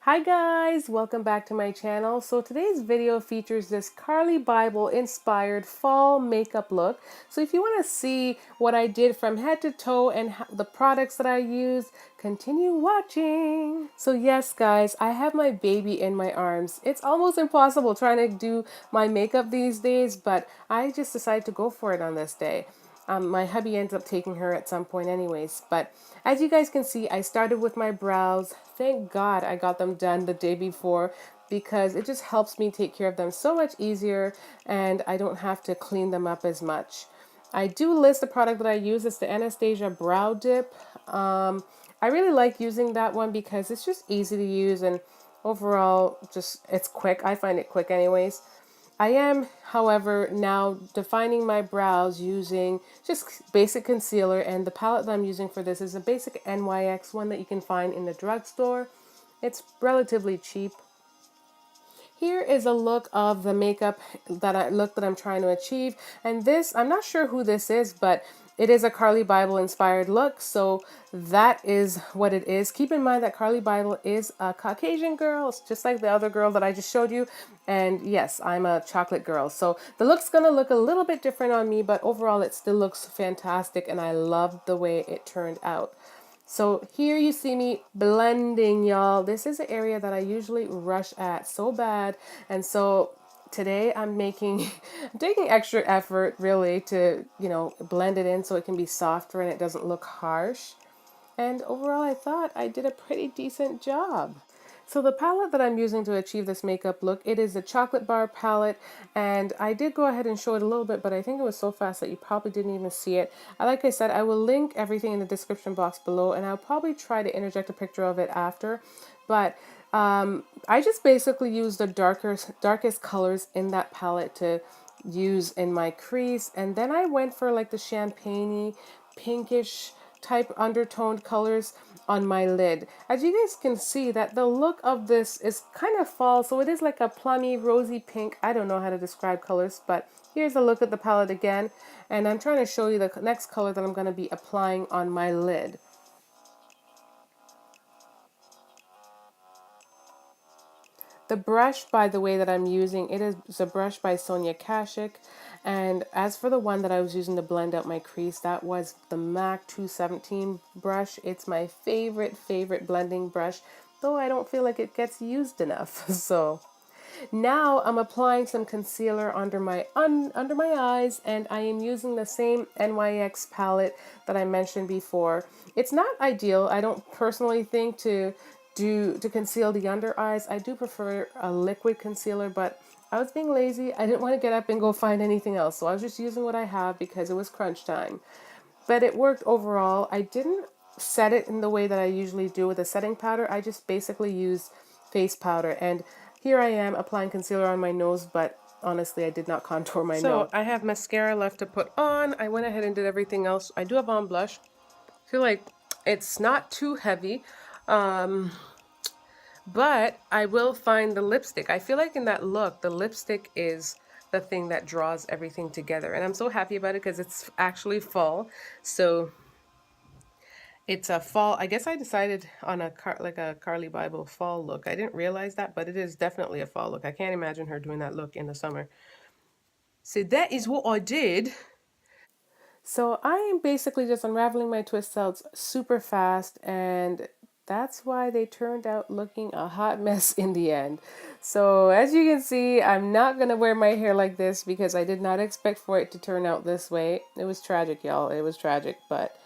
Hi guys, welcome back to my channel. So today's video features this Carli Bybel inspired fall makeup look. So if you want to see what I did from head to toe and the products that I used, continue watching. So yes guys, I have my baby in my arms. It's almost impossible trying to do my makeup these days, but I just decided to go for it on this day. My hubby ends up taking her at some point anyways. But as you guys can see, I started with my brows. Thank God I got them done the day before because it just helps me take care of them so much easier and I don't have to clean them up as much. I do list the product that I use. It's the Anastasia Brow Dip. I really like using that one because it's just easy to use and overall just it's quick. I find it quick anyways. I am, however, now defining my brows using just basic concealer, and the palette that I'm using for this is a basic NYX one that you can find in the drugstore. It's relatively cheap. Here is a look of the makeup that I'm trying to achieve, and this, I'm not sure who this is, but it is a Carli Bybel inspired look, so that is what it is. Keep in mind that Carli Bybel is a Caucasian girl, just like the other girl that I just showed you, and yes, I'm a chocolate girl, so the look's gonna look a little bit different on me, but overall it still looks fantastic, and I love the way it turned out. So here you see me blending, y'all. This is an area that I usually rush at so bad. And so today I'm making, I'm taking extra effort really to, blend it in so it can be softer and it doesn't look harsh. And overall, I thought I did a pretty decent job. So the palette that I'm using to achieve this makeup look, it is a chocolate bar palette, and I did go ahead and show it a little bit, but I think it was so fast that you probably didn't even see it. Like I said, I will link everything in the description box below, and I'll probably try to interject a picture of it after. But I just basically use the darkest colors in that palette to use in my crease, and then I went for like the champagne-y, pinkish type undertoned colors on my lid. As you guys can see that the look of this is kind of fall, so it is like a plummy rosy pink. I don't know how to describe colors, but here's a look at the palette again, and I'm trying to show you the next color that I'm going to be applying on my lid. The brush, by the way, that I'm using, it is a brush by Sonia Kashuk. And as for the one that I was using to blend out my crease, that was the MAC 217 brush. It's my favorite blending brush, though I don't feel like it gets used enough. So now I'm applying some concealer under my eyes, and I am using the same NYX palette that I mentioned before. It's not ideal, I don't personally think, to conceal the under eyes. I do prefer a liquid concealer, but I was being lazy. I didn't want to get up and go find anything else, so I was just using what I have because it was crunch time. But it worked overall. I didn't set it in the way that I usually do with a setting powder. I just basically used face powder, and here I am applying concealer on my nose, but honestly, I did not contour my nose. So I have mascara left to put on. I went ahead and did everything else. I do have on blush. I feel like it's not too heavy. But I will find the lipstick. I feel like in that look, the lipstick is the thing that draws everything together. And I'm so happy about it because it's actually fall. So it's a fall. I guess I decided on a Carli Bybel fall look. I didn't realize that, but it is definitely a fall look. I can't imagine her doing that look in the summer. So that is what I did. So I am basically just unraveling my twist outs super fast, and that's why they turned out looking a hot mess in the end. So as you can see, I'm not going to wear my hair like this because I did not expect for it to turn out this way. It was tragic, y'all. It was tragic, but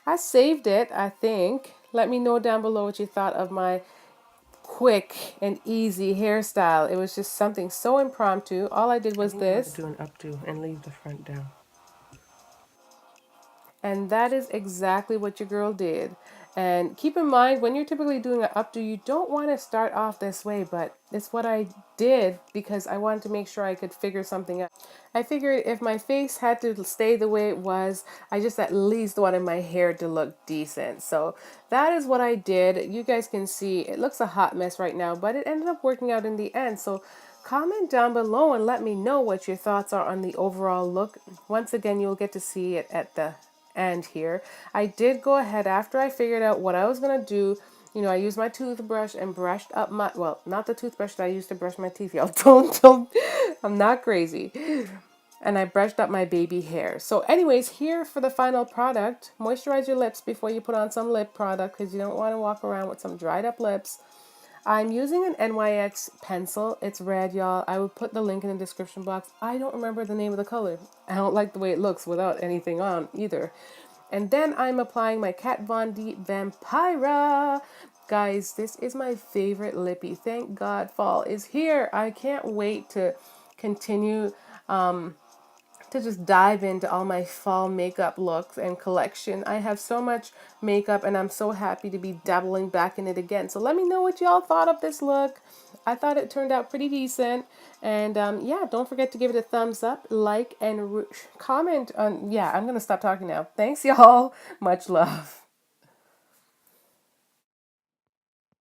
I saved it, I think. Let me know down below what you thought of my quick and easy hairstyle. It was just something so impromptu. All I did was this. Do an updo and leave the front down. And that is exactly what your girl did. And keep in mind, when you're typically doing an updo, you don't want to start off this way, but it's what I did because I wanted to make sure I could figure something out. I figured if my face had to stay the way it was, I just at least wanted my hair to look decent. So that is what I did. You guys can see it looks a hot mess right now, but it ended up working out in the end. So comment down below and let me know what your thoughts are on the overall look. Once again, you'll get to see it at the end here. I did go ahead after I figured out what I was going to do I used my toothbrush and brushed up my, well, not the toothbrush that I used to brush my teeth, y'all. I'm not crazy. And I brushed up my baby hair. So anyways, here for the final product. Moisturize your lips before you put on some lip product because you don't want to walk around with some dried up lips. I'm using an NYX pencil. It's red, y'all. I will put the link in the description box. I don't remember the name of the color. I don't like the way it looks without anything on either. And then I'm applying my Kat Von D Vampira. Guys, this is my favorite lippy. Thank God fall is here. I can't wait to continue to just dive into all my fall makeup looks and collection. I have so much makeup and I'm so happy to be dabbling back in it again. So let me know what y'all thought of this look. I thought it turned out pretty decent. And yeah, don't forget to give it a thumbs up, like, and comment on, yeah, I'm going to stop talking now. Thanks, y'all. Much love.